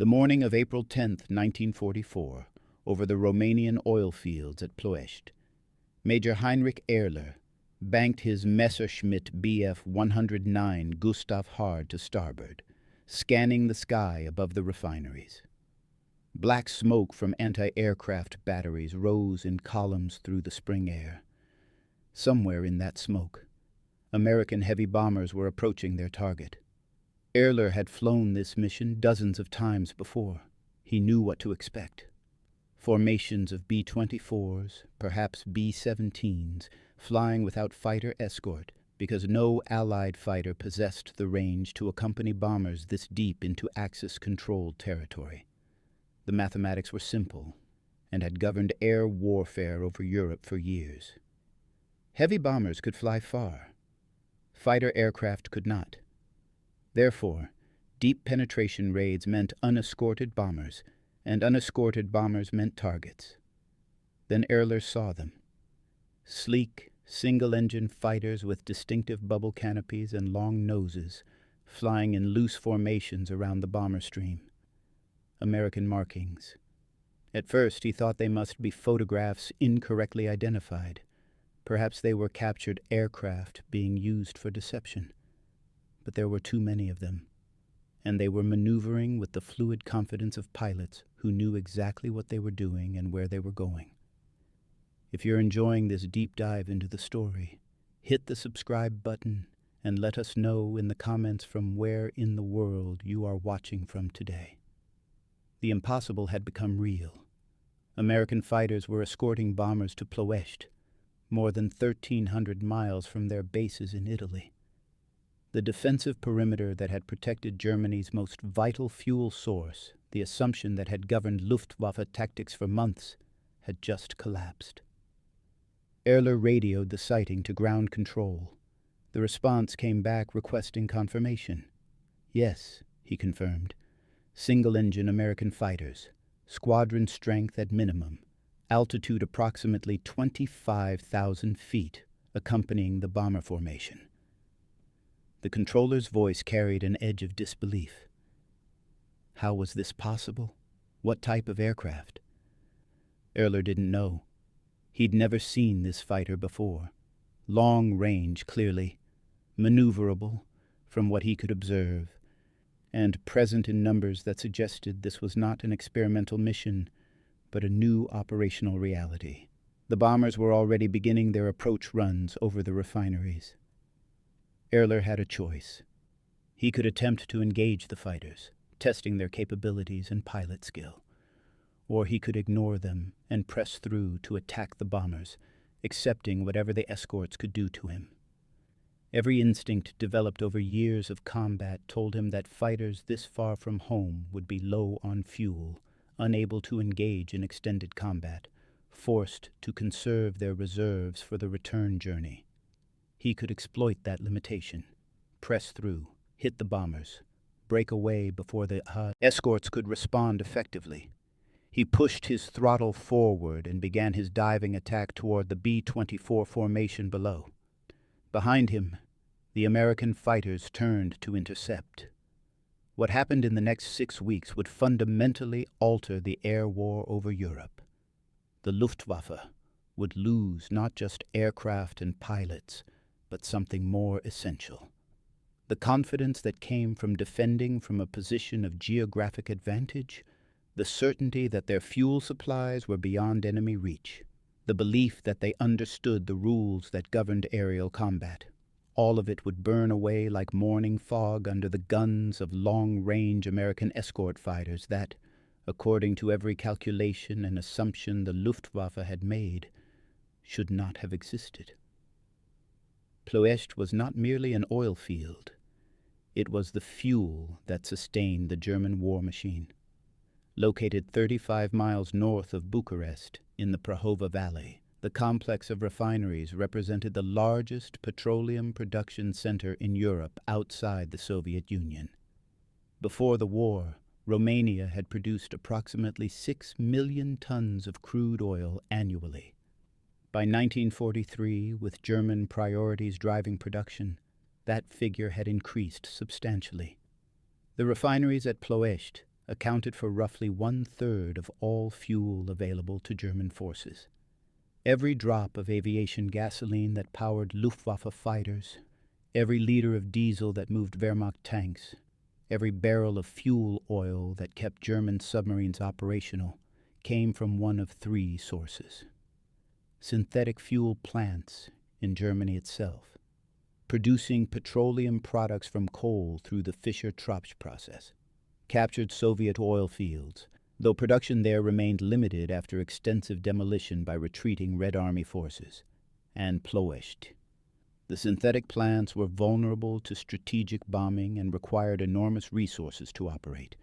The morning of April 10th, 1944, over the Romanian oil fields at Ploiești, Major Heinrich Erler banked his Messerschmitt Bf 109 Gustav hard to starboard, scanning the sky above the refineries. Black smoke from anti-aircraft batteries rose in columns through the spring air. Somewhere in that smoke, American heavy bombers were approaching their target. Erler had flown this mission dozens of times before. He knew what to expect. Formations of B-24s, perhaps B-17s, flying without fighter escort because no Allied fighter possessed the range to accompany bombers this deep into Axis-controlled territory. The mathematics were simple and had governed air warfare over Europe for years. Heavy bombers could fly far. Fighter aircraft could not. Therefore, deep penetration raids meant unescorted bombers, and unescorted bombers meant targets. Then Erler saw them. Sleek, single-engine fighters with distinctive bubble canopies and long noses, flying in loose formations around the bomber stream. American markings. At first he thought they must be photographs incorrectly identified. Perhaps they were captured aircraft being used for deception. But there were too many of them, and they were maneuvering with the fluid confidence of pilots who knew exactly what they were doing and where they were going. If you're enjoying this deep dive into the story, hit the subscribe button and let us know in the comments from where in the world you are watching from today. The impossible had become real. American fighters were escorting bombers to Ploiești, more than 1,300 miles from their bases in Italy. The defensive perimeter that had protected Germany's most vital fuel source, the assumption that had governed Luftwaffe tactics for months, had just collapsed. Erler radioed the sighting to ground control. The response came back requesting confirmation. Yes, he confirmed. Single-engine American fighters, squadron strength at minimum, altitude approximately 25,000 feet, accompanying the bomber formation. The controller's voice carried an edge of disbelief. How was this possible? What type of aircraft? Erler didn't know. He'd never seen this fighter before. Long range, clearly, maneuverable, from what he could observe, and present in numbers that suggested this was not an experimental mission, but a new operational reality. The bombers were already beginning their approach runs over the refineries. Erler had a choice. He could attempt to engage the fighters, testing their capabilities and pilot skill. Or he could ignore them and press through to attack the bombers, accepting whatever the escorts could do to him. Every instinct developed over years of combat told him that fighters this far from home would be low on fuel, unable to engage in extended combat, forced to conserve their reserves for the return journey. He could exploit that limitation, press through, hit the bombers, break away before the escorts could respond effectively. He pushed his throttle forward and began his diving attack toward the B-24 formation below. Behind him, the American fighters turned to intercept. What happened in the next 6 weeks would fundamentally alter the air war over Europe. The Luftwaffe would lose not just aircraft and pilots, but something more essential. The confidence that came from defending from a position of geographic advantage, the certainty that their fuel supplies were beyond enemy reach, the belief that they understood the rules that governed aerial combat. All of it would burn away like morning fog under the guns of long-range American escort fighters that, according to every calculation and assumption the Luftwaffe had made, should not have existed. Ploiești was not merely an oil field. It was the fuel that sustained the German war machine. Located 35 miles north of Bucharest, in the Prahova Valley, the complex of refineries represented the largest petroleum production center in Europe outside the Soviet Union. Before the war, Romania had produced approximately 6 million tons of crude oil annually. By 1943, with German priorities driving production, that figure had increased substantially. The refineries at Ploiești, accounted for roughly 1/3 of all fuel available to German forces. Every drop of aviation gasoline that powered Luftwaffe fighters, every liter of diesel that moved Wehrmacht tanks, every barrel of fuel oil that kept German submarines operational came from one of three sources: synthetic fuel plants in Germany itself, producing petroleum products from coal through the Fischer-Tropsch process, captured Soviet oil fields, though production there remained limited after extensive demolition by retreating Red Army forces, and Ploiești. The synthetic plants were vulnerable to strategic bombing and required enormous resources to operate.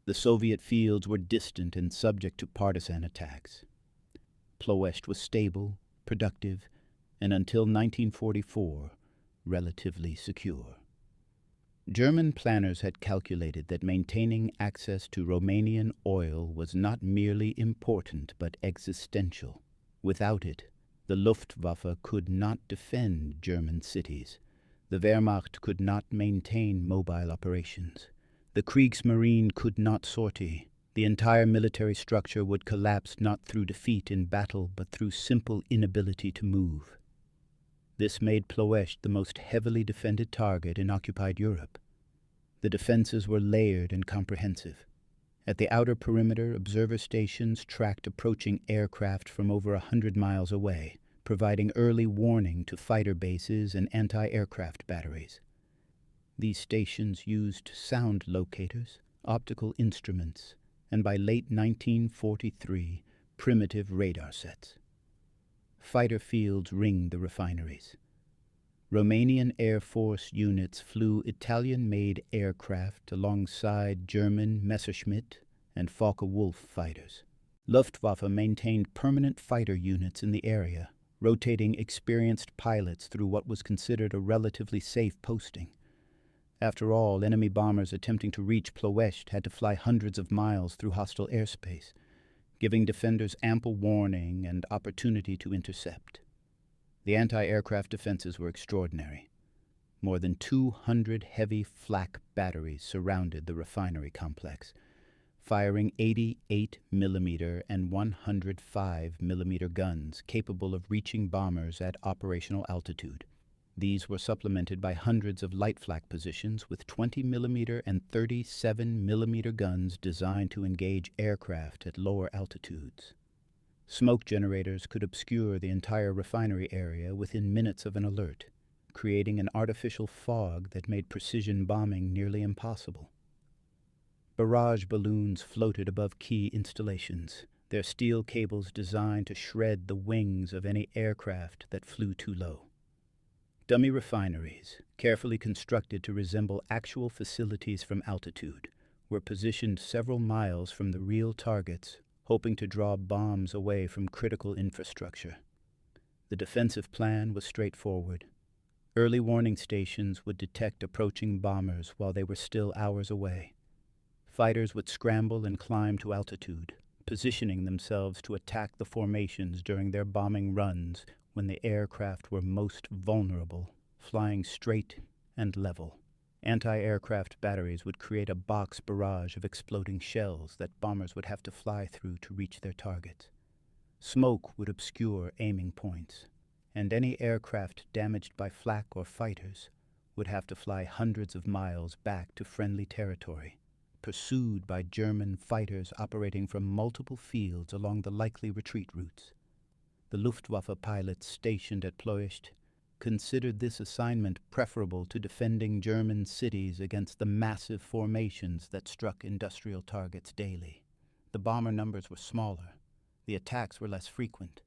The Soviet fields were distant and subject to partisan attacks. Ploiești was stable, productive, and until 1944, relatively secure. German planners had calculated that maintaining access to Romanian oil was not merely important but existential. Without it, the Luftwaffe could not defend German cities. The Wehrmacht could not maintain mobile operations. The Kriegsmarine could not sortie. The entire military structure would collapse not through defeat in battle but through simple inability to move. This made Ploiești the most heavily defended target in occupied Europe. The defenses were layered and comprehensive. At the outer perimeter, observer stations tracked approaching aircraft from over 100 miles away, providing early warning to fighter bases and anti-aircraft batteries. These stations used sound locators, optical instruments, and by late 1943, primitive radar sets. Fighter fields ringed the refineries. Romanian Air Force units flew Italian-made aircraft alongside German Messerschmitt and Focke-Wulf fighters. Luftwaffe maintained permanent fighter units in the area, rotating experienced pilots through what was considered a relatively safe posting. After all, enemy bombers attempting to reach Ploiești had to fly hundreds of miles through hostile airspace, giving defenders ample warning and opportunity to intercept. The anti-aircraft defenses were extraordinary. More than 200 heavy flak batteries surrounded the refinery complex, firing 88 mm and 105 mm guns capable of reaching bombers at operational altitude. These were supplemented by hundreds of light flak positions with 20 mm and 37 mm guns designed to engage aircraft at lower altitudes. Smoke generators could obscure the entire refinery area within minutes of an alert, creating an artificial fog that made precision bombing nearly impossible. Barrage balloons floated above key installations, their steel cables designed to shred the wings of any aircraft that flew too low. Dummy refineries, carefully constructed to resemble actual facilities from altitude, were positioned several miles from the real targets, hoping to draw bombs away from critical infrastructure. The defensive plan was straightforward. Early warning stations would detect approaching bombers while they were still hours away. Fighters would scramble and climb to altitude, positioning themselves to attack the formations during their bombing runs when the aircraft were most vulnerable, flying straight and level. Anti-aircraft batteries would create a box barrage of exploding shells that bombers would have to fly through to reach their targets. Smoke would obscure aiming points, and any aircraft damaged by flak or fighters would have to fly hundreds of miles back to friendly territory, pursued by German fighters operating from multiple fields along the likely retreat routes. The Luftwaffe pilots stationed at Ploiești considered this assignment preferable to defending German cities against the massive formations that struck industrial targets daily. The bomber numbers were smaller, the attacks were less frequent,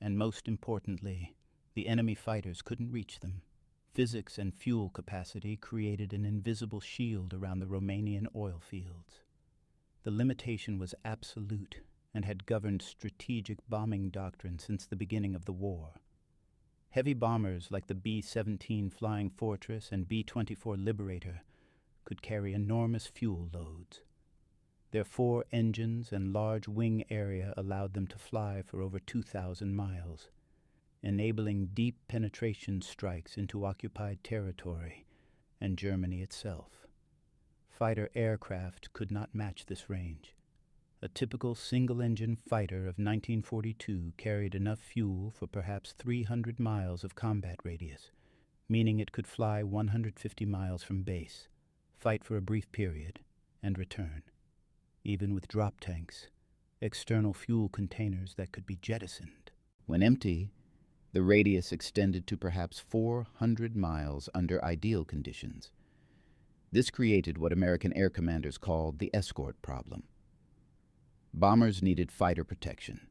and most importantly, the enemy fighters couldn't reach them. Physics and fuel capacity created an invisible shield around the Romanian oil fields. The limitation was absolute and had governed strategic bombing doctrine since the beginning of the war. Heavy bombers like the B-17 Flying Fortress and B-24 Liberator could carry enormous fuel loads. Their 4 engines and large wing area allowed them to fly for over 2,000 miles, enabling deep penetration strikes into occupied territory and Germany itself. fighter aircraft could not match this range. A typical single-engine fighter of 1942 carried enough fuel for perhaps 300 miles of combat radius, meaning it could fly 150 miles from base, fight for a brief period, and return. Even with drop tanks, external fuel containers that could be jettisoned. When empty, the radius extended to perhaps 400 miles under ideal conditions. This created what American air commanders called the escort problem. Bombers needed fighter protection.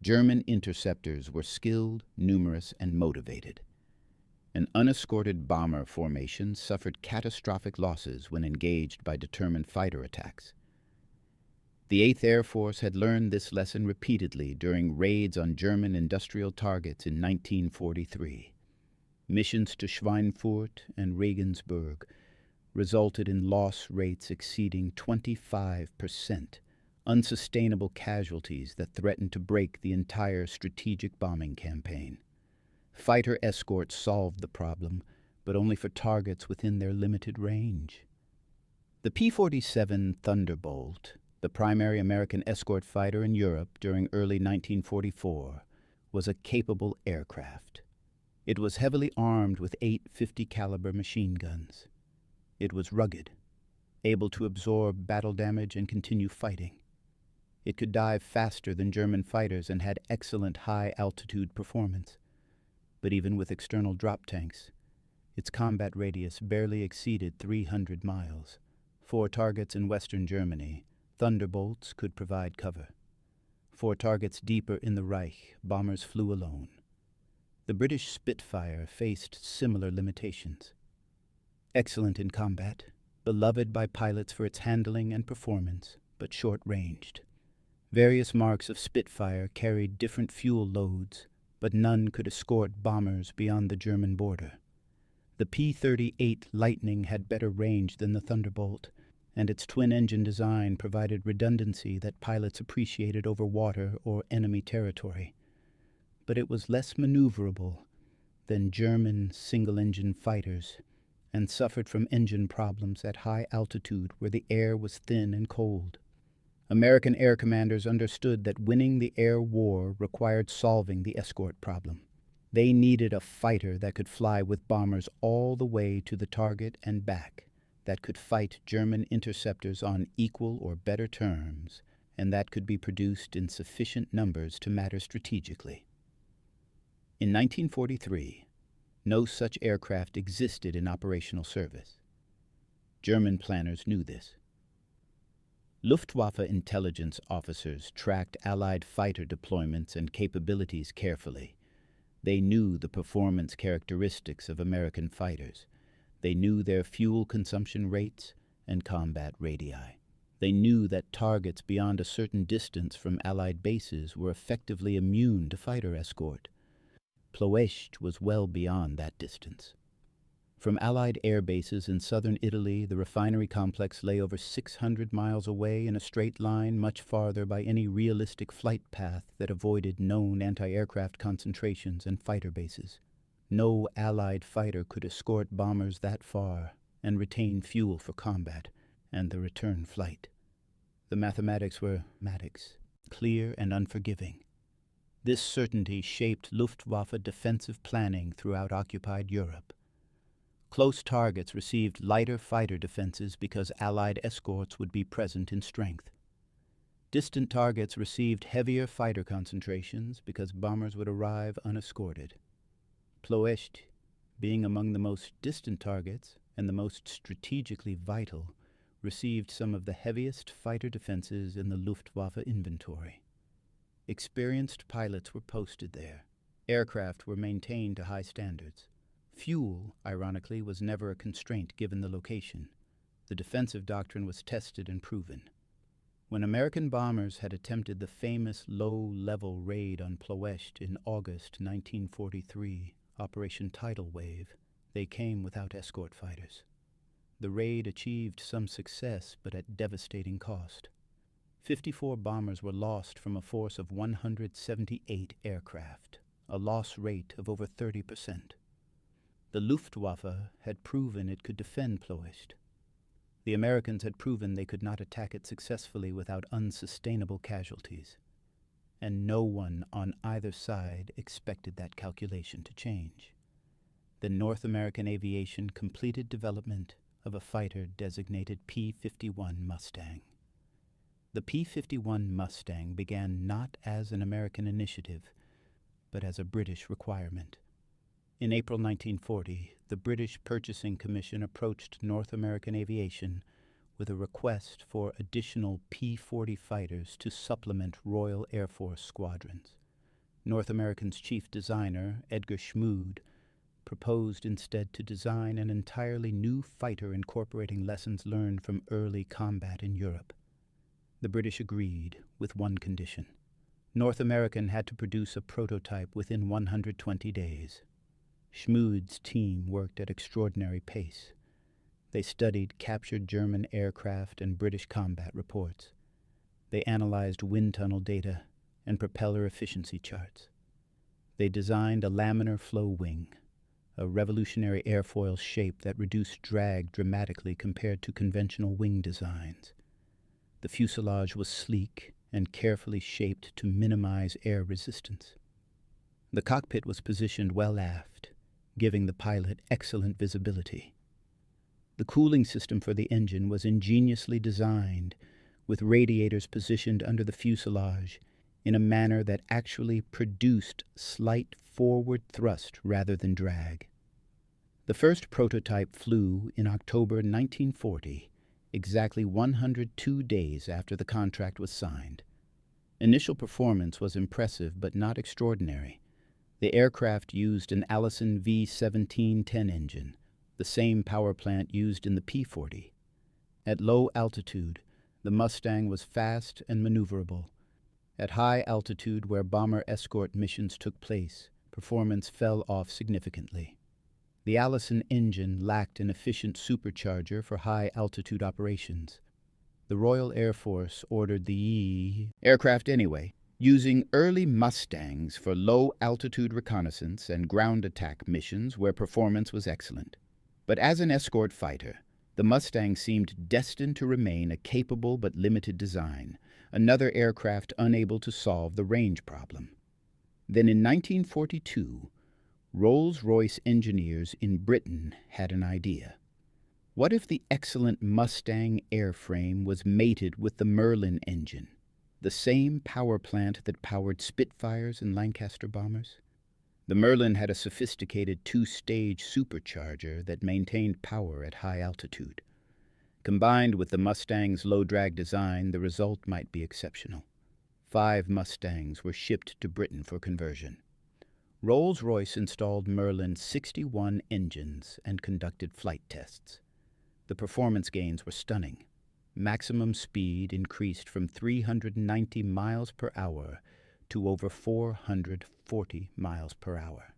German interceptors were skilled, numerous, and motivated. An unescorted bomber formation suffered catastrophic losses when engaged by determined fighter attacks. The 8th Air Force had learned this lesson repeatedly during raids on German industrial targets in 1943. Missions to Schweinfurt and Regensburg resulted in loss rates exceeding 25%, unsustainable casualties that threatened to break the entire strategic bombing campaign. Fighter escorts solved the problem, but only for targets within their limited range. The P-47 Thunderbolt, the primary American escort fighter in Europe during early 1944, was a capable aircraft. It was heavily armed with 8 50-caliber machine guns. It was rugged, able to absorb battle damage and continue fighting. It could dive faster than German fighters and had excellent high-altitude performance. But even with external drop tanks, its combat radius barely exceeded 300 miles. 4 targets in western Germany, Thunderbolts could provide cover. 4 targets deeper in the Reich, bombers flew alone. The British Spitfire faced similar limitations. Excellent in combat, beloved by pilots for its handling and performance, but short-ranged. Various marks of Spitfire carried different fuel loads, but none could escort bombers beyond the German border. The P-38 Lightning had better range than the Thunderbolt, and its twin-engine design provided redundancy that pilots appreciated over water or enemy territory. But it was less maneuverable than German single-engine fighters, and suffered from engine problems at high altitude where the air was thin and cold. American air commanders understood that winning the air war required solving the escort problem. They needed a fighter that could fly with bombers all the way to the target and back, that could fight German interceptors on equal or better terms, and that could be produced in sufficient numbers to matter strategically. In 1943, no such aircraft existed in operational service. German planners knew this. Luftwaffe intelligence officers tracked Allied fighter deployments and capabilities carefully. They knew the performance characteristics of American fighters. They knew their fuel consumption rates and combat radii. They knew that targets beyond a certain distance from Allied bases were effectively immune to fighter escort. Ploiești was well beyond that distance. From Allied air bases in southern Italy, the refinery complex lay over 600 miles away in a straight line, much farther by any realistic flight path that avoided known anti-aircraft concentrations and fighter bases. No Allied fighter could escort bombers that far and retain fuel for combat and the return flight. The mathematics were clear and unforgiving. This certainty shaped Luftwaffe defensive planning throughout occupied Europe. Close targets received lighter fighter defenses because Allied escorts would be present in strength. Distant targets received heavier fighter concentrations because bombers would arrive unescorted. Ploiești, being among the most distant targets and the most strategically vital, received some of the heaviest fighter defenses in the Luftwaffe inventory. Experienced pilots were posted there. Aircraft were maintained to high standards. Fuel, ironically, was never a constraint given the location. The defensive doctrine was tested and proven. When American bombers had attempted the famous low-level raid on Ploiești in August 1943, Operation Tidal Wave, they came without escort fighters. The raid achieved some success, but at devastating cost. 54 bombers were lost from a force of 178 aircraft, a loss rate of over 30%. The Luftwaffe had proven it could defend Ploiești. The Americans had proven they could not attack it successfully without unsustainable casualties, and no one on either side expected that calculation to change. Then North American aviation completed development of a fighter designated P-51 Mustang. The P-51 Mustang began not as an American initiative, but as a British requirement. In April 1940, the British Purchasing Commission approached North American aviation with a request for additional P-40 fighters to supplement Royal Air Force squadrons. North American's chief designer, Edgar Schmood, proposed instead to design an entirely new fighter incorporating lessons learned from early combat in Europe. The British agreed with one condition. North American had to produce a prototype within 120 days. Schmood's team worked at extraordinary pace. They studied captured German aircraft and British combat reports. They analyzed wind tunnel data and propeller efficiency charts. They designed a laminar flow wing, a revolutionary airfoil shape that reduced drag dramatically compared to conventional wing designs. The fuselage was sleek and carefully shaped to minimize air resistance. The cockpit was positioned well aft, giving the pilot excellent visibility. The cooling system for the engine was ingeniously designed, with radiators positioned under the fuselage in a manner that actually produced slight forward thrust rather than drag. The first prototype flew in October 1940, exactly 102 days after the contract was signed. Initial performance was impressive but not extraordinary. The aircraft used an Allison V1710 engine, the same power plant used in the P-40. At low altitude, the Mustang was fast and maneuverable. At high altitude, where bomber escort missions took place, performance fell off significantly. The Allison engine lacked an efficient supercharger for high-altitude operations. The Royal Air Force ordered the aircraft anyway, using early Mustangs for low-altitude reconnaissance and ground attack missions where performance was excellent. But as an escort fighter, the Mustang seemed destined to remain a capable but limited design, another aircraft unable to solve the range problem. Then in 1942, Rolls-Royce engineers in Britain had an idea. What if the excellent Mustang airframe was mated with the Merlin engine, the same power plant that powered Spitfires and Lancaster bombers? The Merlin had a sophisticated two-stage supercharger that maintained power at high altitude. Combined with the Mustang's low-drag design, the result might be exceptional. 5 Mustangs were shipped to Britain for conversion. Rolls-Royce installed Merlin's 61 engines and conducted flight tests. The performance gains were stunning. Maximum speed increased from 390 miles per hour to over 440 miles per hour.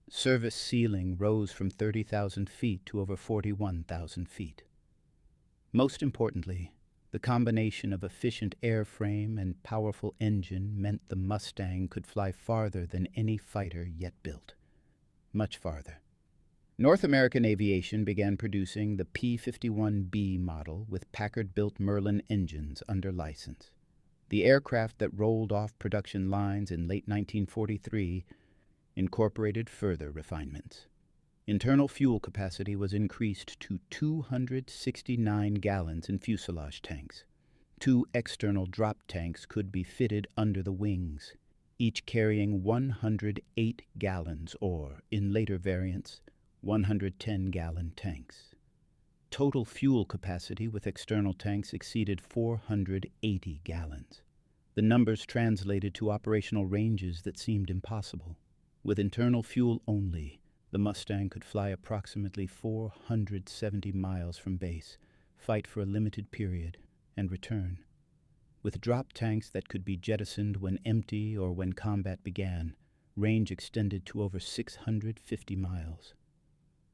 Service ceiling rose from 30,000 feet to over 41,000 feet. Most importantly, the combination of efficient airframe and powerful engine meant the Mustang could fly farther than any fighter yet built. Much farther. North American aviation began producing the P-51B model with Packard-built Merlin engines under license. The aircraft that rolled off production lines in late 1943 incorporated further refinements. Internal fuel capacity was increased to 269 gallons in fuselage tanks. 2 external drop tanks could be fitted under the wings, each carrying 108 gallons or, in later variants, 110-gallon tanks. Total fuel capacity with external tanks exceeded 480 gallons. The numbers translated to operational ranges that seemed impossible. With internal fuel only, the Mustang could fly approximately 470 miles from base, fight for a limited period, and return. With drop tanks that could be jettisoned when empty or when combat began, range extended to over 650 miles.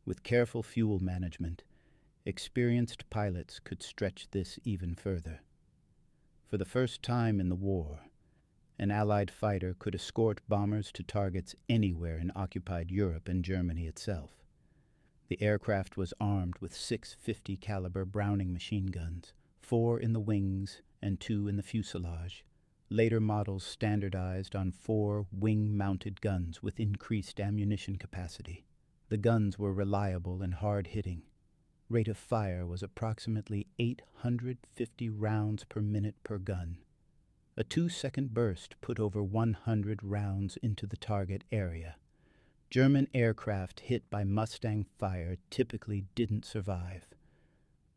With careful fuel management, experienced pilots could stretch this even further. For the first time in the war, an Allied fighter could escort bombers to targets anywhere in occupied Europe and Germany itself. The aircraft was armed with 650 caliber Browning machine guns, 4 in the wings and 2 in the fuselage. Later models standardized on 4 wing-mounted guns with increased ammunition capacity. The guns were reliable and hard-hitting. Rate of fire was approximately 850 rounds per minute per gun. A 2-second burst put over 100 rounds into the target area. German aircraft hit by Mustang fire typically didn't survive.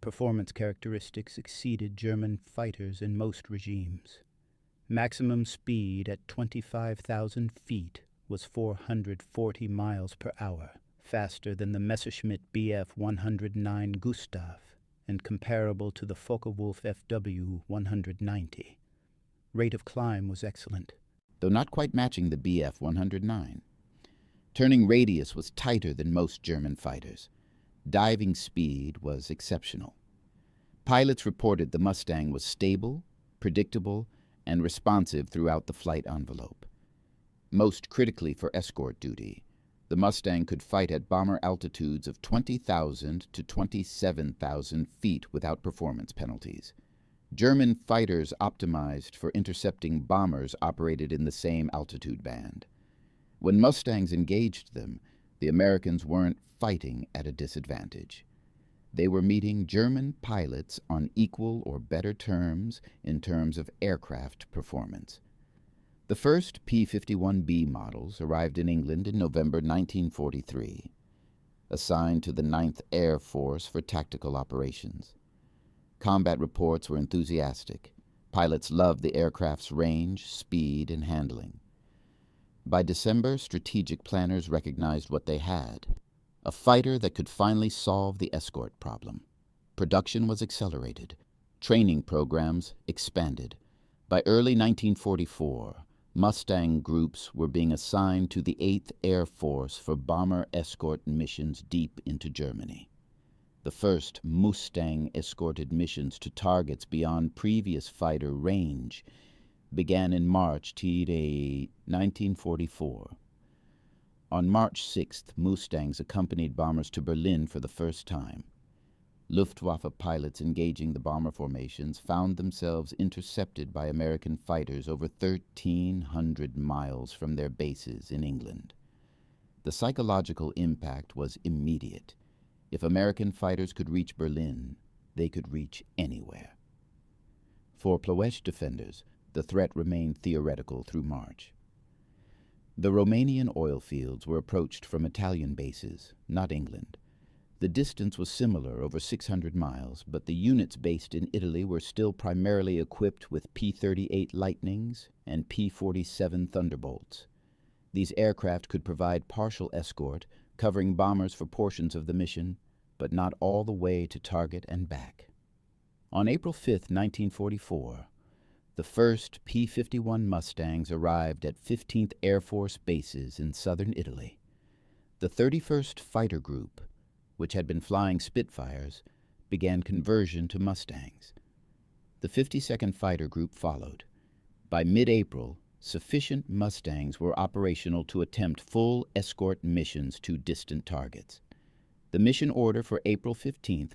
Performance characteristics exceeded German fighters in most regimes. Maximum speed at 25,000 feet was 440 miles per hour, faster than the Messerschmitt Bf 109 Gustav and comparable to the Focke-Wulf FW 190. Rate of climb was excellent, though not quite matching the Bf 109. Turning radius was tighter than most German fighters. Diving speed was exceptional. Pilots reported the Mustang was stable, predictable, and responsive throughout the flight envelope. Most critically for escort duty, the Mustang could fight at bomber altitudes of 20,000 to 27,000 feet without performance penalties. German fighters optimized for intercepting bombers operated in the same altitude band. When Mustangs engaged them, the Americans weren't fighting at a disadvantage. They were meeting German pilots on equal or better terms in terms of aircraft performance. The first P-51B models arrived in England in November 1943, assigned to the 9th Air Force for tactical operations. Combat reports were enthusiastic. Pilots loved the aircraft's range, speed, and handling. By December, strategic planners recognized what they had: a fighter that could finally solve the escort problem. Production was accelerated. Training programs expanded. By early 1944, Mustang groups were being assigned to the 8th Air Force for bomber escort missions deep into Germany. The first Mustang-escorted missions to targets beyond previous fighter range began in March 1944. On March 6th, Mustangs accompanied bombers to Berlin for the first time. Luftwaffe pilots engaging the bomber formations found themselves intercepted by American fighters over 1,300 miles from their bases in England. The psychological impact was immediate. If American fighters could reach Berlin, they could reach anywhere. For Ploiești defenders, the threat remained theoretical through March. The Romanian oil fields were approached from Italian bases, not England. The distance was similar, over 600 miles, but the units based in Italy were still primarily equipped with P-38 Lightnings and P-47 Thunderbolts. These aircraft could provide partial escort, covering bombers for portions of the mission, but not all the way to target and back. On April 5, 1944, the first P-51 Mustangs arrived at 15th Air Force bases in southern Italy. The 31st Fighter Group, which had been flying Spitfires, began conversion to Mustangs. The 52nd Fighter Group followed. By mid-April, sufficient Mustangs were operational to attempt full escort missions to distant targets. The mission order for April 15th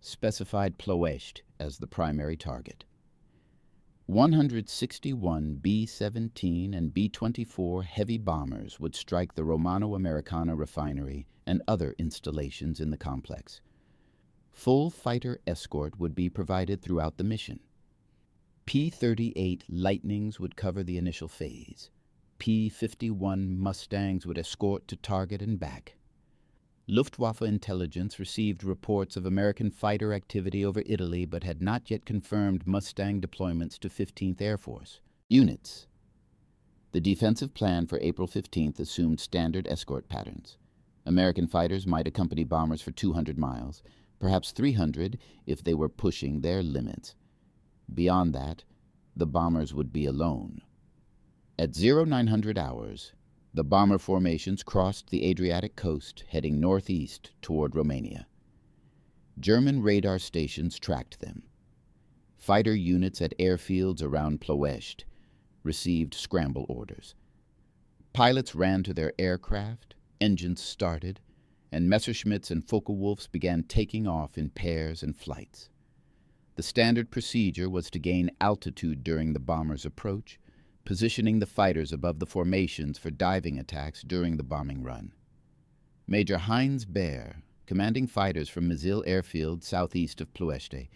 specified Ploiești as the primary target. 161 B-17 and B-24 heavy bombers would strike the Romano-Americana refinery and other installations in the complex. Full fighter escort would be provided throughout the mission. P-38 Lightnings would cover the initial phase. P-51 Mustangs would escort to target and back. Luftwaffe intelligence received reports of American fighter activity over Italy but had not yet confirmed Mustang deployments to 15th Air Force. Units. The defensive plan for April 15th assumed standard escort patterns. American fighters might accompany bombers for 200 miles, perhaps 300 if they were pushing their limits. Beyond that, the bombers would be alone. At 0900 hours, the bomber formations crossed the Adriatic coast, heading northeast toward Romania. German radar stations tracked them. Fighter units at airfields around Ploiești received scramble orders. Pilots ran to their aircraft, engines started, and Messerschmitts and Focke-Wulfs began taking off in pairs and flights. The standard procedure was to gain altitude during the bomber's approach, positioning the fighters above the formations for diving attacks during the bombing run. Major Heinz Baer, commanding fighters from Mizil airfield southeast of Ploiești,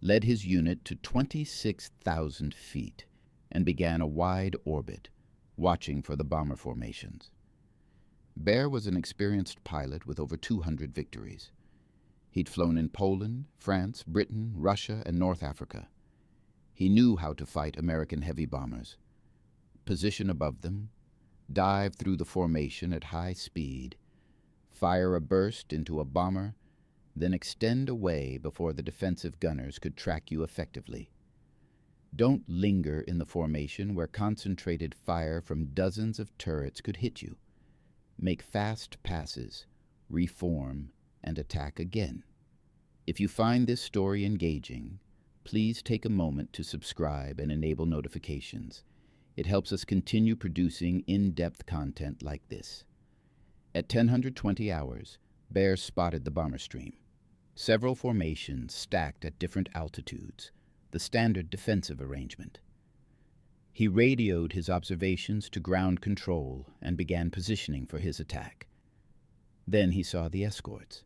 led his unit to 26,000 feet and began a wide orbit, watching for the bomber formations. Baer was an experienced pilot with over 200 victories. He'd flown in Poland, France, Britain, Russia, and North Africa. He knew how to fight American heavy bombers. Position above them, dive through the formation at high speed, fire a burst into a bomber, then extend away before the defensive gunners could track you effectively. Don't linger in the formation where concentrated fire from dozens of turrets could hit you. Make fast passes, reform, and attack again. If you find this story engaging, please take a moment to subscribe and enable notifications. It helps us continue producing in-depth content like this. At 10:20 hours, Baer spotted the bomber stream. Several formations stacked at different altitudes, the standard defensive arrangement. He radioed his observations to ground control and began positioning for his attack. Then he saw the escorts.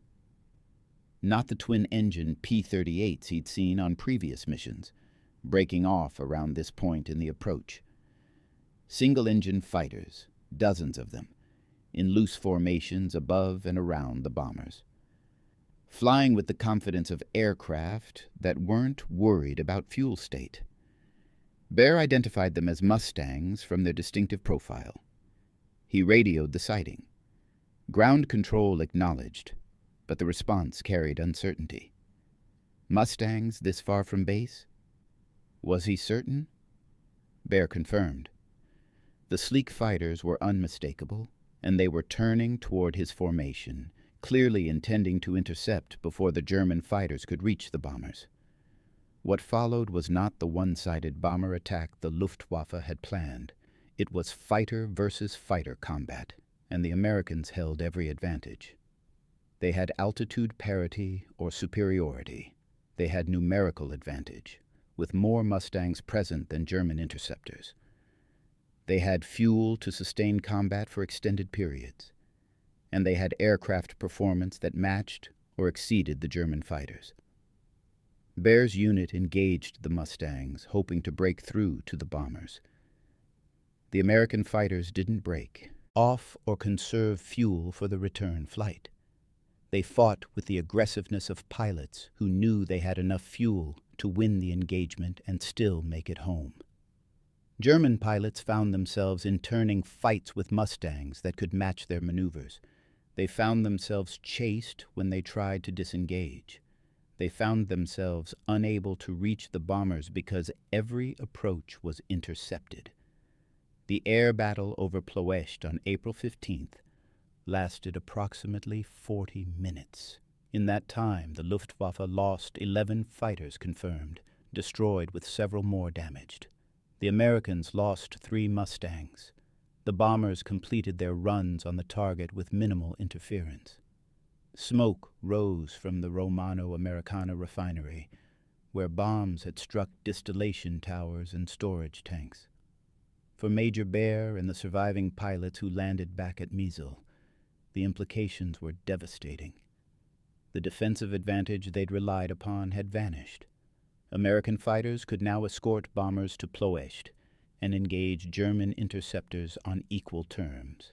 Not the twin-engine P-38s he'd seen on previous missions, breaking off around this point in the approach. Single-engine fighters, dozens of them, in loose formations above and around the bombers, flying with the confidence of aircraft that weren't worried about fuel state. Baer identified them as Mustangs from their distinctive profile. He radioed the sighting. Ground control acknowledged, but the response carried uncertainty. Mustangs this far from base? Was he certain? Baer confirmed. The sleek fighters were unmistakable, and they were turning toward his formation, clearly intending to intercept before the German fighters could reach the bombers. What followed was not the one-sided bomber attack the Luftwaffe had planned. It was fighter versus fighter combat, and the Americans held every advantage. They had altitude parity or superiority. They had numerical advantage, with more Mustangs present than German interceptors. They had fuel to sustain combat for extended periods, and they had aircraft performance that matched or exceeded the German fighters. Baer's unit engaged the Mustangs, hoping to break through to the bombers. The American fighters didn't break off or conserve fuel for the return flight. They fought with the aggressiveness of pilots who knew they had enough fuel to win the engagement and still make it home. German pilots found themselves in turning fights with Mustangs that could match their maneuvers. They found themselves chased when they tried to disengage. They found themselves unable to reach the bombers because every approach was intercepted. The air battle over Ploiești on April 15th lasted approximately 40 minutes. In that time, the Luftwaffe lost 11 fighters confirmed, destroyed with several more damaged. The Americans lost 3 Mustangs. The bombers completed their runs on the target with minimal interference. Smoke rose from the Romano-Americana refinery, where bombs had struck distillation towers and storage tanks. For Major Baer and the surviving pilots who landed back at Mizil, the implications were devastating. The defensive advantage they'd relied upon had vanished. American fighters could now escort bombers to Ploiești and engage German interceptors on equal terms.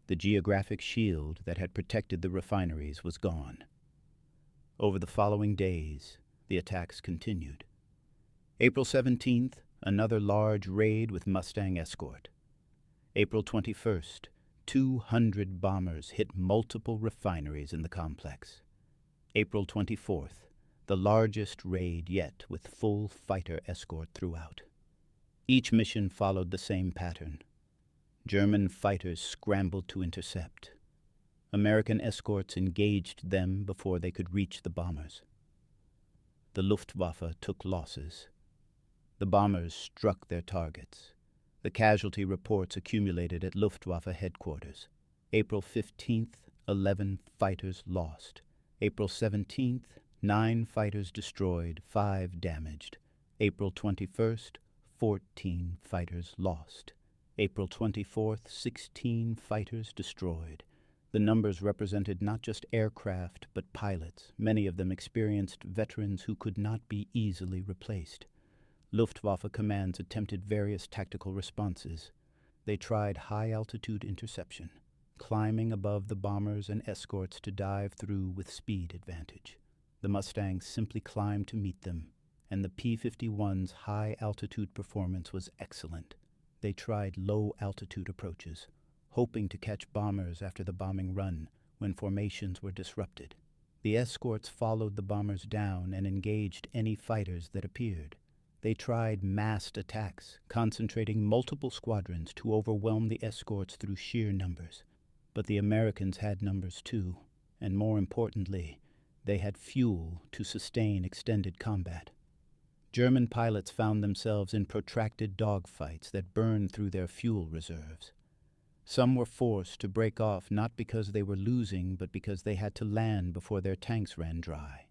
The geographic shield that had protected the refineries was gone. Over the following days, the attacks continued. April 17th, another large raid with Mustang escort. April 21st, 200 bombers hit multiple refineries in the complex. April 24th, the largest raid yet with full fighter escort throughout. Each mission followed the same pattern. German fighters scrambled to intercept. American escorts engaged them before they could reach the bombers. The Luftwaffe took losses. The bombers struck their targets. The casualty reports accumulated at Luftwaffe headquarters. April 15th, 11 fighters lost. April 17th, 9 fighters destroyed, 5 damaged. April 21st, 14 fighters lost. April 24th, 16 fighters destroyed. The numbers represented not just aircraft, but pilots, many of them experienced veterans who could not be easily replaced. Luftwaffe commands attempted various tactical responses. They tried high-altitude interception, climbing above the bombers and escorts to dive through with speed advantage. The Mustangs simply climbed to meet them, and the P-51's high-altitude performance was excellent. They tried low-altitude approaches, hoping to catch bombers after the bombing run when formations were disrupted. The escorts followed the bombers down and engaged any fighters that appeared. They tried massed attacks, concentrating multiple squadrons to overwhelm the escorts through sheer numbers. But the Americans had numbers too, and more importantly, they had fuel to sustain extended combat. German pilots found themselves in protracted dogfights that burned through their fuel reserves. Some were forced to break off not because they were losing, but because they had to land before their tanks ran dry.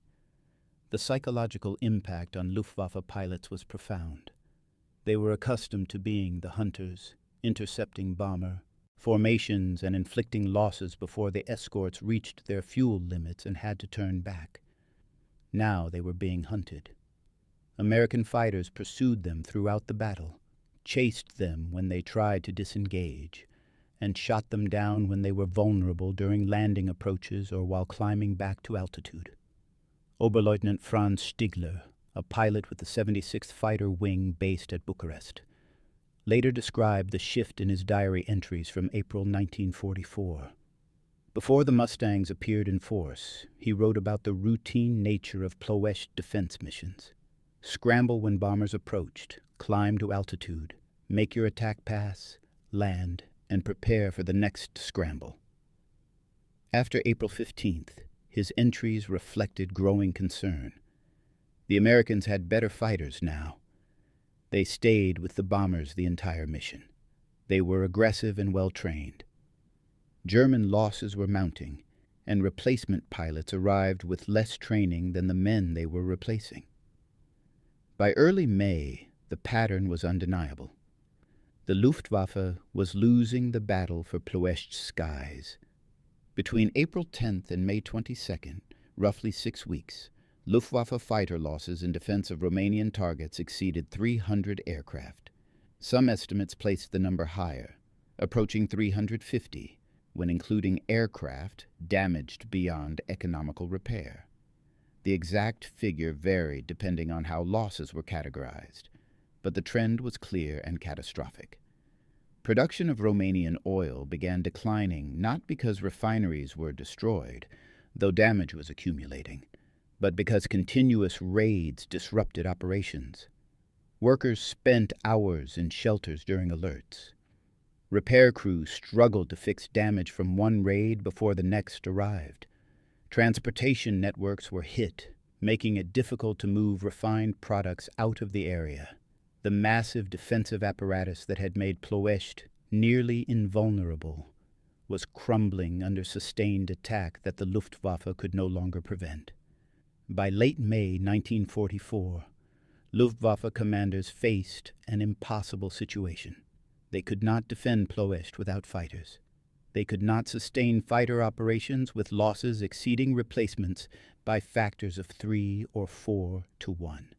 The psychological impact on Luftwaffe pilots was profound. They were accustomed to being the hunters, intercepting bomber, formations, and inflicting losses before the escorts reached their fuel limits and had to turn back. Now they were being hunted. American fighters pursued them throughout the battle, chased them when they tried to disengage, and shot them down when they were vulnerable during landing approaches or while climbing back to altitude. Oberleutnant Franz Stigler, a pilot with the 76th Fighter Wing based at Bucharest, later described the shift in his diary entries from April 1944. Before the Mustangs appeared in force, he wrote about the routine nature of Ploiești defense missions. Scramble when bombers approached, climb to altitude, make your attack pass, land, and prepare for the next scramble. After April 15th, his entries reflected growing concern. The Americans had better fighters now. They stayed with the bombers the entire mission. They were aggressive and well-trained. German losses were mounting, and replacement pilots arrived with less training than the men they were replacing. By early May, the pattern was undeniable. The Luftwaffe was losing the battle for Ploiești skies. Between April 10th and May 22nd, roughly 6 weeks, Luftwaffe fighter losses in defense of Romanian targets exceeded 300 aircraft. Some estimates placed the number higher, approaching 350, when including aircraft damaged beyond economical repair. The exact figure varied depending on how losses were categorized, but the trend was clear and catastrophic. Production of Romanian oil began declining not because refineries were destroyed, though damage was accumulating, but because continuous raids disrupted operations. Workers spent hours in shelters during alerts. Repair crews struggled to fix damage from one raid before the next arrived. Transportation networks were hit, making it difficult to move refined products out of the area. The massive defensive apparatus that had made Ploiești nearly invulnerable was crumbling under sustained attack that the Luftwaffe could no longer prevent. By late May 1944, Luftwaffe commanders faced an impossible situation. They could not defend Ploiești without fighters. They could not sustain fighter operations with losses exceeding replacements by factors of 3 or 4 to 1.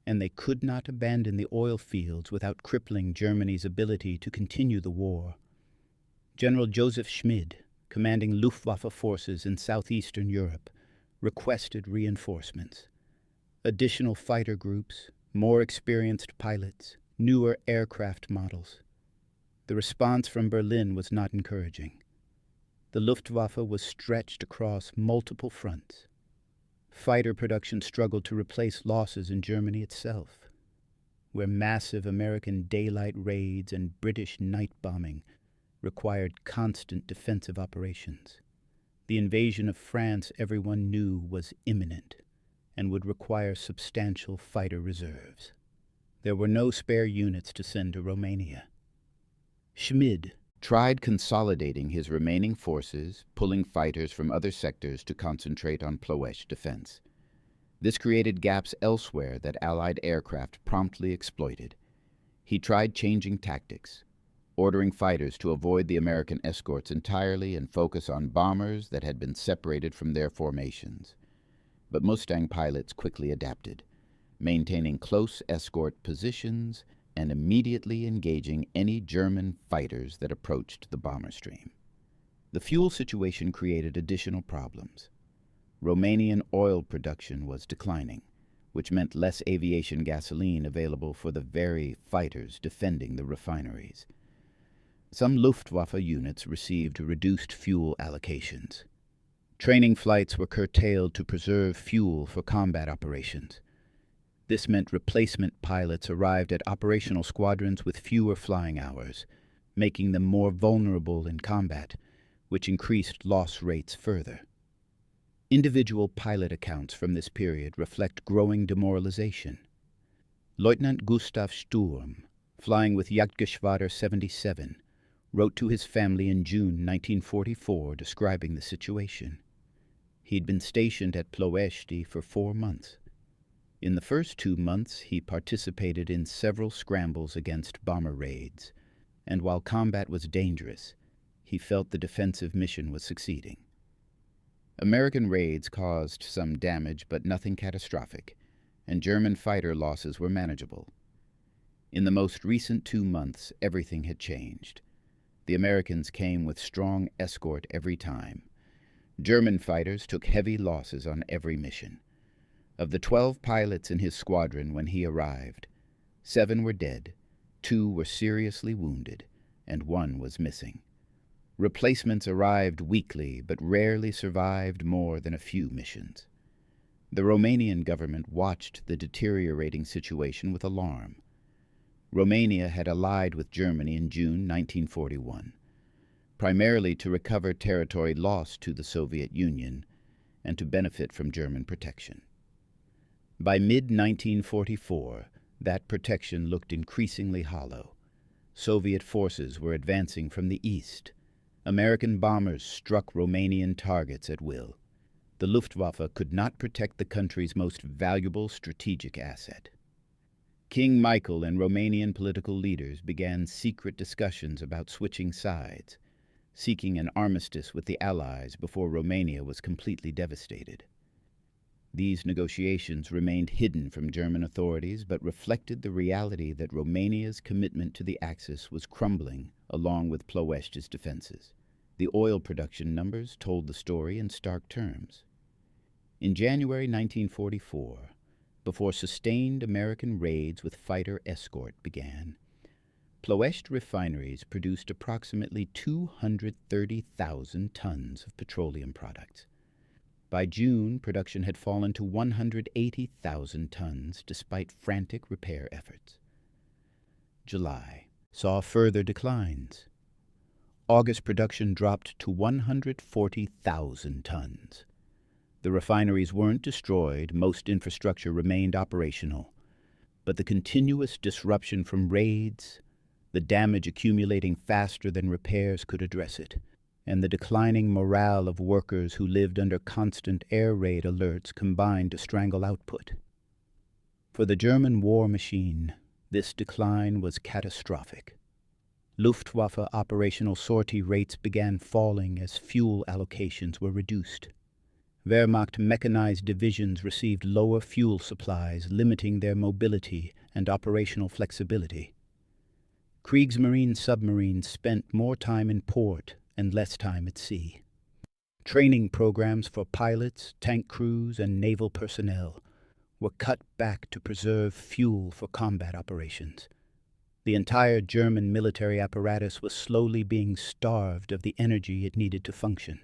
And they could not abandon the oil fields without crippling Germany's ability to continue the war. General Joseph Schmid, commanding Luftwaffe forces in southeastern Europe, requested reinforcements. Additional fighter groups, more experienced pilots, newer aircraft models. The response from Berlin was not encouraging. The Luftwaffe was stretched across multiple fronts. Fighter production struggled to replace losses in Germany itself, where massive American daylight raids and British night bombing required constant defensive operations. The invasion of France, everyone knew, was imminent and would require substantial fighter reserves. There were no spare units to send to Romania. Schmid tried consolidating his remaining forces, pulling fighters from other sectors to concentrate on Ploiești defense. This created gaps elsewhere that Allied aircraft promptly exploited. He tried changing tactics, ordering fighters to avoid the American escorts entirely and focus on bombers that had been separated from their formations. But Mustang pilots quickly adapted, maintaining close escort positions and immediately engaging any German fighters that approached the bomber stream. The fuel situation created additional problems. Romanian oil production was declining, which meant less aviation gasoline available for the very fighters defending the refineries. Some Luftwaffe units received reduced fuel allocations. Training flights were curtailed to preserve fuel for combat operations. This meant replacement pilots arrived at operational squadrons with fewer flying hours, making them more vulnerable in combat, which increased loss rates further. Individual pilot accounts from this period reflect growing demoralization. Lieutenant Gustav Sturm, flying with Jagdgeschwader 77, wrote to his family in June 1944 describing the situation. He'd been stationed at Ploiești for 4 months. In the first 2 months, he participated in several scrambles against bomber raids, and while combat was dangerous, he felt the defensive mission was succeeding. American raids caused some damage, but nothing catastrophic, and German fighter losses were manageable. In the most recent 2 months, everything had changed. The Americans came with strong escort every time. German fighters took heavy losses on every mission. Of the 12 pilots in his squadron when he arrived, 7 were dead, 2 were seriously wounded, and 1 was missing. Replacements arrived weekly, but rarely survived more than a few missions. The Romanian government watched the deteriorating situation with alarm. Romania had allied with Germany in June 1941, primarily to recover territory lost to the Soviet Union and to benefit from German protection. By mid-1944, that protection looked increasingly hollow. Soviet forces were advancing from the east. American bombers struck Romanian targets at will. The Luftwaffe could not protect the country's most valuable strategic asset. King Michael and Romanian political leaders began secret discussions about switching sides, seeking an armistice with the Allies before Romania was completely devastated. These negotiations remained hidden from German authorities, but reflected the reality that Romania's commitment to the Axis was crumbling along with Ploiești's defenses. The oil production numbers told the story in stark terms. In January 1944, before sustained American raids with fighter escort began, Ploiești refineries produced approximately 230,000 tons of petroleum products. By June, production had fallen to 180,000 tons despite frantic repair efforts. July saw further declines. August production dropped to 140,000 tons. The refineries weren't destroyed, most infrastructure remained operational, but the continuous disruption from raids, the damage accumulating faster than repairs could address it, and the declining morale of workers who lived under constant air raid alerts combined to strangle output. For the German war machine, this decline was catastrophic. Luftwaffe operational sortie rates began falling as fuel allocations were reduced. Wehrmacht mechanized divisions received lower fuel supplies, limiting their mobility and operational flexibility. Kriegsmarine submarines spent more time in port and less time at sea. Training programs for pilots, tank crews, and naval personnel were cut back to preserve fuel for combat operations. The entire German military apparatus was slowly being starved of the energy it needed to function.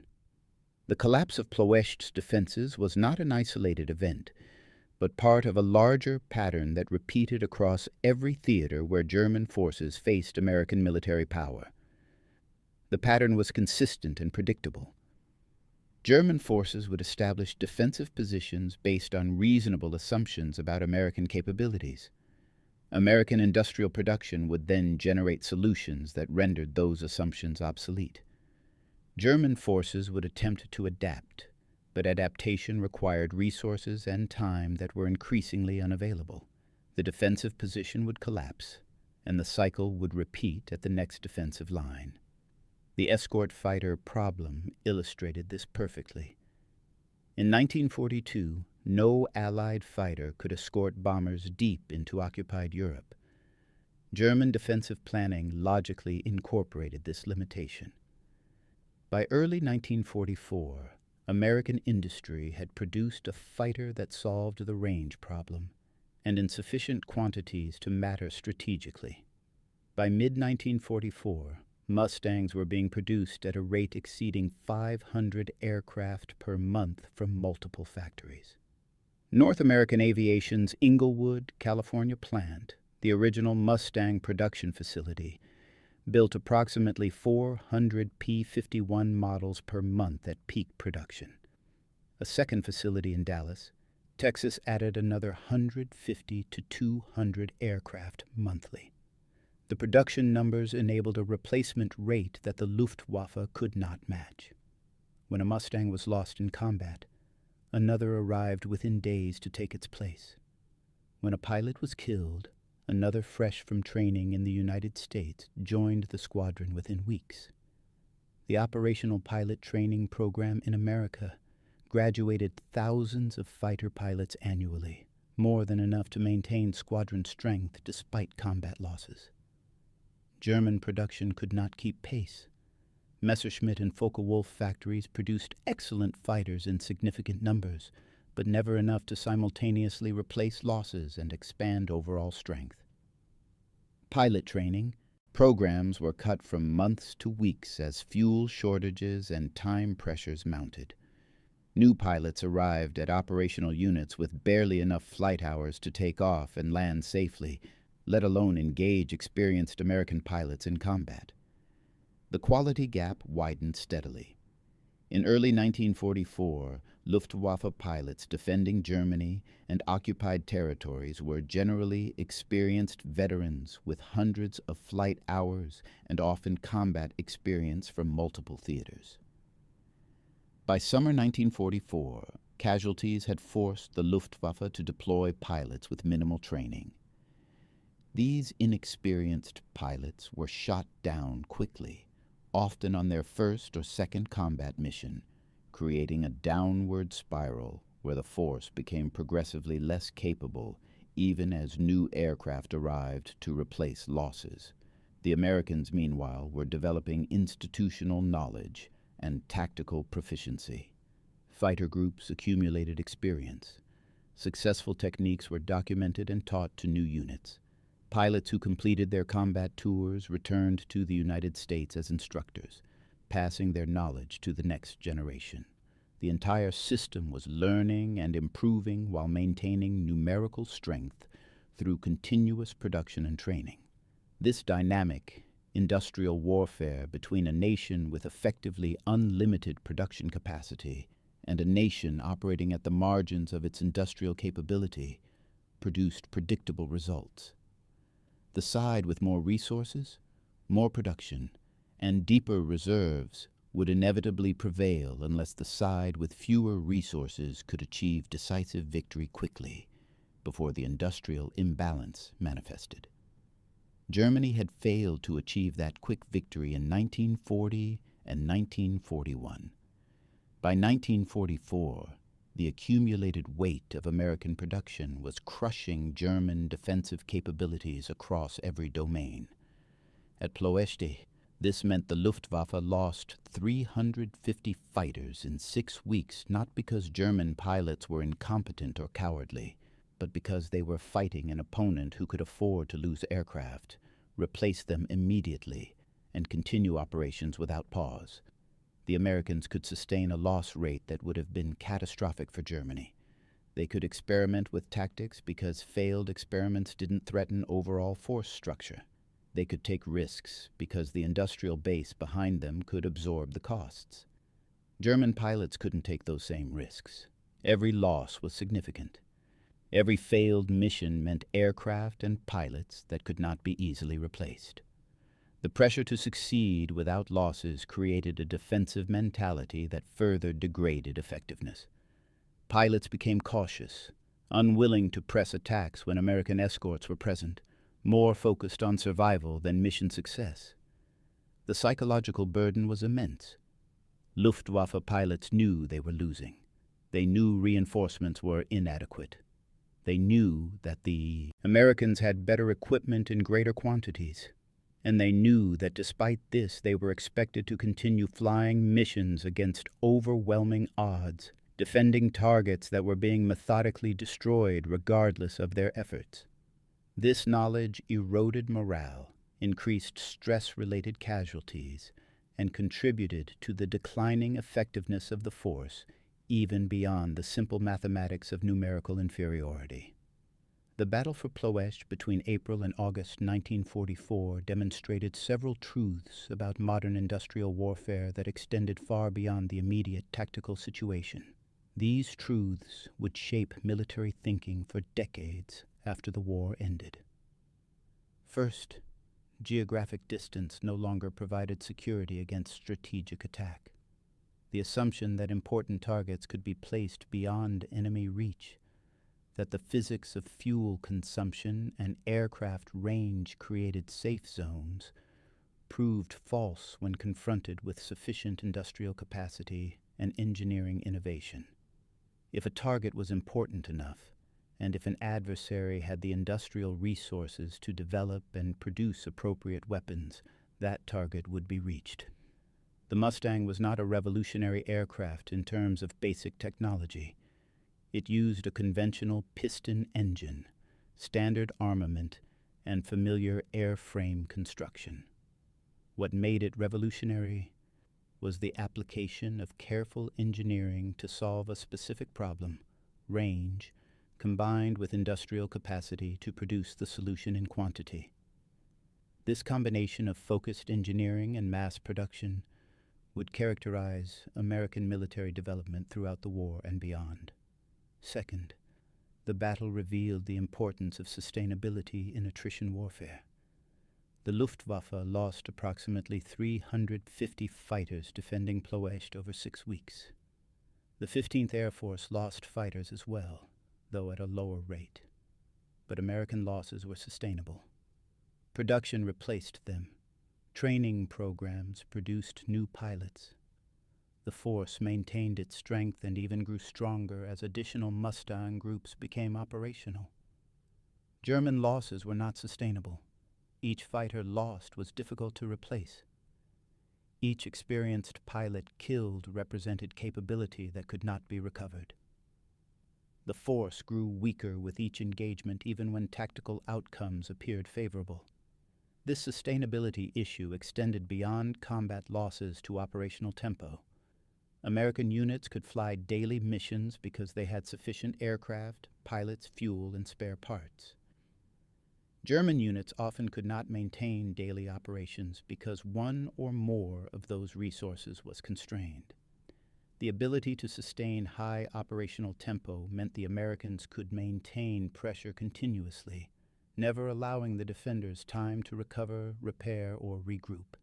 The collapse of Ploiești's defenses was not an isolated event, but part of a larger pattern that repeated across every theater where German forces faced American military power. The pattern was consistent and predictable. German forces would establish defensive positions based on reasonable assumptions about American capabilities. American industrial production would then generate solutions that rendered those assumptions obsolete. German forces would attempt to adapt, but adaptation required resources and time that were increasingly unavailable. The defensive position would collapse, and the cycle would repeat at the next defensive line. The escort fighter problem illustrated this perfectly. In 1942, no Allied fighter could escort bombers deep into occupied Europe. German defensive planning logically incorporated this limitation. By early 1944, American industry had produced a fighter that solved the range problem, and in sufficient quantities to matter strategically. By mid-1944, Mustangs were being produced at a rate exceeding 500 aircraft per month from multiple factories. North American Aviation's Inglewood, California plant, the original Mustang production facility, built approximately 400 P-51 models per month at peak production. A second facility in Dallas, Texas added another 150 to 200 aircraft monthly. The production numbers enabled a replacement rate that the Luftwaffe could not match. When a Mustang was lost in combat, another arrived within days to take its place. When a pilot was killed, another fresh from training in the United States joined the squadron within weeks. The operational pilot training program in America graduated thousands of fighter pilots annually, more than enough to maintain squadron strength despite combat losses. German production could not keep pace. Messerschmitt and Focke-Wulf factories produced excellent fighters in significant numbers, but never enough to simultaneously replace losses and expand overall strength. Pilot training programs were cut from months to weeks as fuel shortages and time pressures mounted. New pilots arrived at operational units with barely enough flight hours to take off and land safely, let alone engage experienced American pilots in combat. The quality gap widened steadily. In early 1944, Luftwaffe pilots defending Germany and occupied territories were generally experienced veterans with hundreds of flight hours and often combat experience from multiple theaters. By summer 1944, casualties had forced the Luftwaffe to deploy pilots with minimal training. These inexperienced pilots were shot down quickly, often on their first or second combat mission, creating a downward spiral where the force became progressively less capable even as new aircraft arrived to replace losses. The Americans, meanwhile, were developing institutional knowledge and tactical proficiency. Fighter groups accumulated experience. Successful techniques were documented and taught to new units. Pilots who completed their combat tours returned to the United States as instructors, passing their knowledge to the next generation. The entire system was learning and improving while maintaining numerical strength through continuous production and training. This dynamic industrial warfare between a nation with effectively unlimited production capacity and a nation operating at the margins of its industrial capability produced predictable results. The side with more resources, more production, and deeper reserves would inevitably prevail unless the side with fewer resources could achieve decisive victory quickly before the industrial imbalance manifested. Germany had failed to achieve that quick victory in 1940 and 1941. By 1944, the accumulated weight of American production was crushing German defensive capabilities across every domain. At Ploiești, this meant the Luftwaffe lost 350 fighters in 6 weeks, not because German pilots were incompetent or cowardly, but because they were fighting an opponent who could afford to lose aircraft, replace them immediately, and continue operations without pause. The Americans could sustain a loss rate that would have been catastrophic for Germany. They could experiment with tactics because failed experiments didn't threaten overall force structure. They could take risks because the industrial base behind them could absorb the costs. German pilots couldn't take those same risks. Every loss was significant. Every failed mission meant aircraft and pilots that could not be easily replaced. The pressure to succeed without losses created a defensive mentality that further degraded effectiveness. Pilots became cautious, unwilling to press attacks when American escorts were present, more focused on survival than mission success. The psychological burden was immense. Luftwaffe pilots knew they were losing. They knew reinforcements were inadequate. They knew that the Americans had better equipment in greater quantities. And they knew that despite this, they were expected to continue flying missions against overwhelming odds, defending targets that were being methodically destroyed regardless of their efforts. This knowledge eroded morale, increased stress-related casualties, and contributed to the declining effectiveness of the force, even beyond the simple mathematics of numerical inferiority. The battle for Ploiești between April and August 1944 demonstrated several truths about modern industrial warfare that extended far beyond the immediate tactical situation. These truths would shape military thinking for decades after the war ended. First, geographic distance no longer provided security against strategic attack. The assumption that important targets could be placed beyond enemy reach, that the physics of fuel consumption and aircraft range created safe zones, proved false when confronted with sufficient industrial capacity and engineering innovation. If a target was important enough, and if an adversary had the industrial resources to develop and produce appropriate weapons, that target would be reached. The Mustang was not a revolutionary aircraft in terms of basic technology. It used a conventional piston engine, standard armament, and familiar airframe construction. What made it revolutionary was the application of careful engineering to solve a specific problem, range, combined with industrial capacity to produce the solution in quantity. This combination of focused engineering and mass production would characterize American military development throughout the war and beyond. Second, the battle revealed the importance of sustainability in attrition warfare. The Luftwaffe lost approximately 350 fighters defending Ploiești over 6 weeks. The 15th Air Force lost fighters as well, though at a lower rate. But American losses were sustainable. Production replaced them. Training programs produced new pilots. The force maintained its strength and even grew stronger as additional Mustang groups became operational. German losses were not sustainable. Each fighter lost was difficult to replace. Each experienced pilot killed represented capability that could not be recovered. The force grew weaker with each engagement, even when tactical outcomes appeared favorable. This sustainability issue extended beyond combat losses to operational tempo. American units could fly daily missions because they had sufficient aircraft, pilots, fuel, and spare parts. German units often could not maintain daily operations because one or more of those resources was constrained. The ability to sustain high operational tempo meant the Americans could maintain pressure continuously, never allowing the defenders time to recover, repair, or regroup.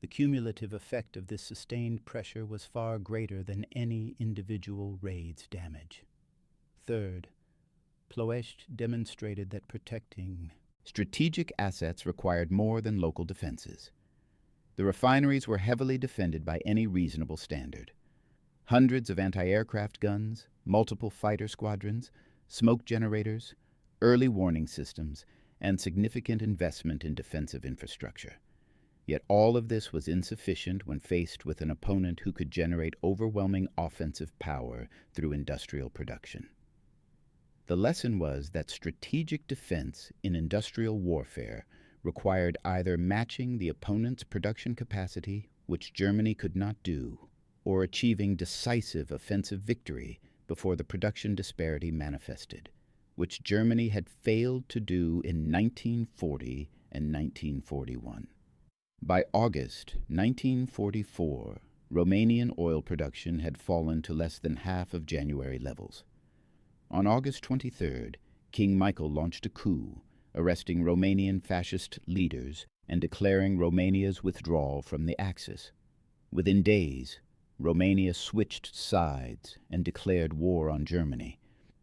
The cumulative effect of this sustained pressure was far greater than any individual raid's damage. Third, Ploiești demonstrated that protecting strategic assets required more than local defenses. The refineries were heavily defended by any reasonable standard. Hundreds of anti-aircraft guns, multiple fighter squadrons, smoke generators, early warning systems, and significant investment in defensive infrastructure. Yet all of this was insufficient when faced with an opponent who could generate overwhelming offensive power through industrial production. The lesson was that strategic defense in industrial warfare required either matching the opponent's production capacity, which Germany could not do, or achieving decisive offensive victory before the production disparity manifested, which Germany had failed to do in 1940 and 1941. By August 1944, Romanian oil production had fallen to less than half of January levels. On August 23rd, King Michael launched a coup, arresting Romanian fascist leaders and declaring Romania's withdrawal from the Axis. Within days, Romania switched sides and declared war on Germany.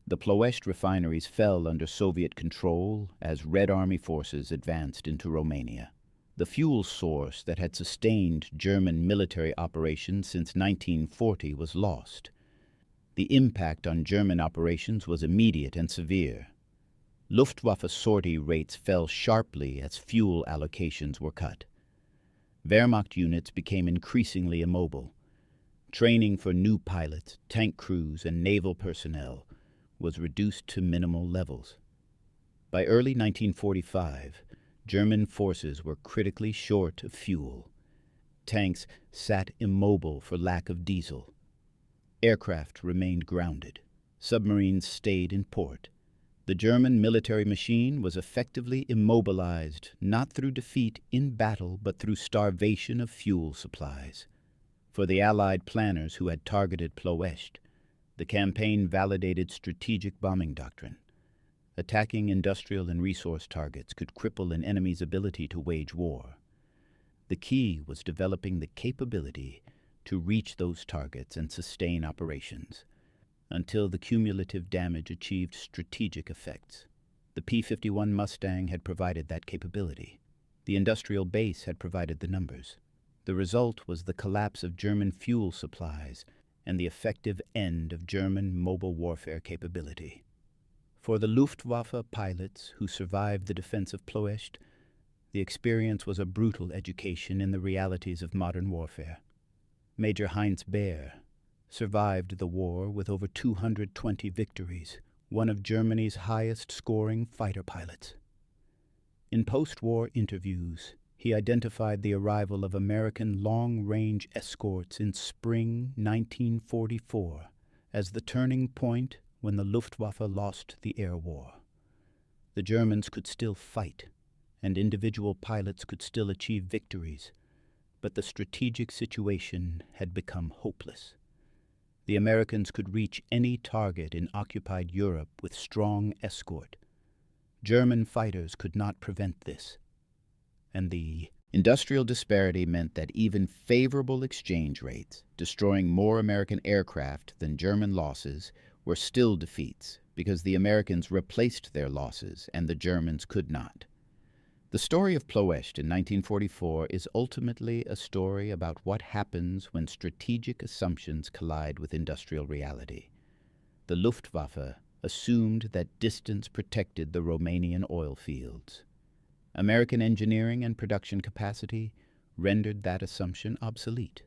The Ploiești refineries fell under Soviet control as Red Army forces advanced into Romania. The fuel source that had sustained German military operations since 1940 was lost. The impact on German operations was immediate and severe. Luftwaffe sortie rates fell sharply as fuel allocations were cut. Wehrmacht units became increasingly immobile. Training for new pilots, tank crews, and naval personnel was reduced to minimal levels. By early 1945, German forces were critically short of fuel. Tanks sat immobile for lack of diesel. Aircraft remained grounded. Submarines stayed in port. The German military machine was effectively immobilized, not through defeat in battle, but through starvation of fuel supplies. For the Allied planners who had targeted Ploiești, the campaign validated strategic bombing doctrine. Attacking industrial and resource targets could cripple an enemy's ability to wage war. The key was developing the capability to reach those targets and sustain operations, until the cumulative damage achieved strategic effects. The P-51 Mustang had provided that capability. The industrial base had provided the numbers. The result was the collapse of German fuel supplies and the effective end of German mobile warfare capability. For the Luftwaffe pilots who survived the defense of Ploiești, the experience was a brutal education in the realities of modern warfare. Major Heinz Baer survived the war with over 220 victories, one of Germany's highest-scoring fighter pilots. In post-war interviews, he identified the arrival of American long-range escorts in spring 1944 as the turning point when the Luftwaffe lost the air war. The Germans could still fight, and individual pilots could still achieve victories, but the strategic situation had become hopeless. The Americans could reach any target in occupied Europe with strong escort. German fighters could not prevent this. And the industrial disparity meant that even favorable exchange rates, destroying more American aircraft than German losses, were still defeats because the Americans replaced their losses and the Germans could not. The story of Ploiești in 1944 is ultimately a story about what happens when strategic assumptions collide with industrial reality. The Luftwaffe assumed that distance protected the Romanian oil fields. American engineering and production capacity rendered that assumption obsolete.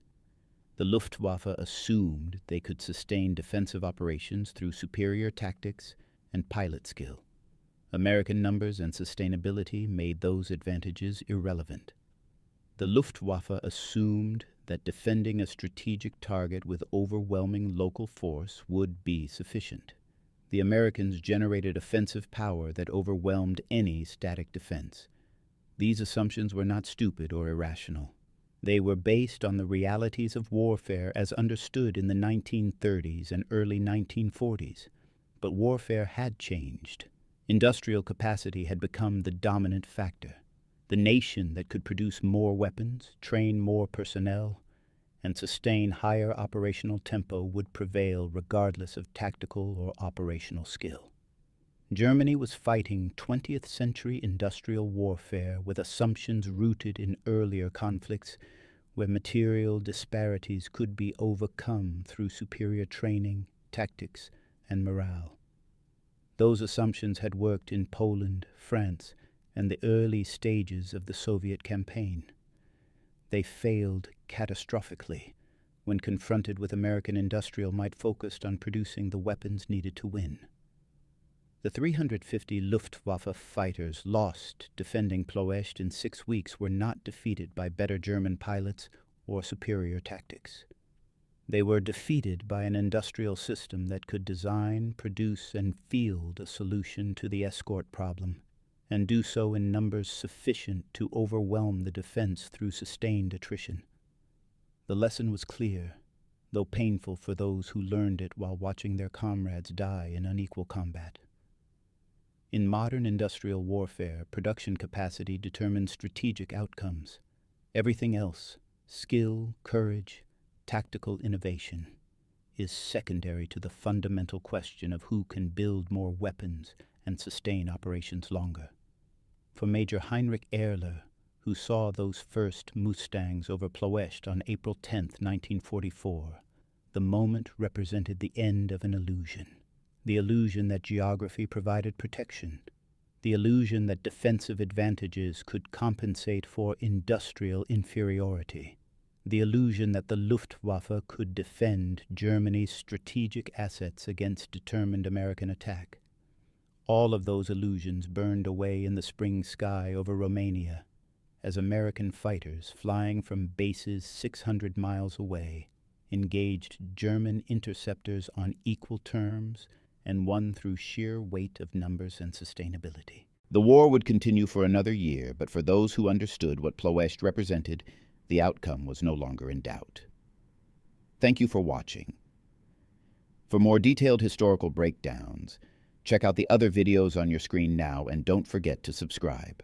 The Luftwaffe assumed they could sustain defensive operations through superior tactics and pilot skill. American numbers and sustainability made those advantages irrelevant. The Luftwaffe assumed that defending a strategic target with overwhelming local force would be sufficient. The Americans generated offensive power that overwhelmed any static defense. These assumptions were not stupid or irrational. They were based on the realities of warfare as understood in the 1930s and early 1940s. But warfare had changed. Industrial capacity had become the dominant factor. The nation that could produce more weapons, train more personnel, and sustain higher operational tempo would prevail regardless of tactical or operational skill. Germany was fighting 20th century industrial warfare with assumptions rooted in earlier conflicts where material disparities could be overcome through superior training, tactics, and morale. Those assumptions had worked in Poland, France, and the early stages of the Soviet campaign. They failed catastrophically when confronted with American industrial might focused on producing the weapons needed to win. The 350 Luftwaffe fighters lost defending Ploiești in 6 weeks were not defeated by better German pilots or superior tactics. They were defeated by an industrial system that could design, produce, and field a solution to the escort problem, and do so in numbers sufficient to overwhelm the defense through sustained attrition. The lesson was clear. though painful for those who learned it while watching their comrades die in unequal combat. In modern industrial warfare, production capacity determines strategic outcomes. Everything else, skill, courage, tactical innovation, is secondary to the fundamental question of who can build more weapons and sustain operations longer. For Major Heinrich Ehrler, who saw those first Mustangs over Ploiești on April 10, 1944, the moment represented the end of an illusion. The illusion that geography provided protection. The illusion that defensive advantages could compensate for industrial inferiority. The illusion that the Luftwaffe could defend Germany's strategic assets against determined American attack. All of those illusions burned away in the spring sky over Romania as American fighters flying from bases 600 miles away engaged German interceptors on equal terms and won through sheer weight of numbers and sustainability. The war would continue for another year, but for those who understood what Ploiești represented, the outcome was no longer in doubt. Thank you for watching. For more detailed historical breakdowns, check out the other videos on your screen now and don't forget to subscribe.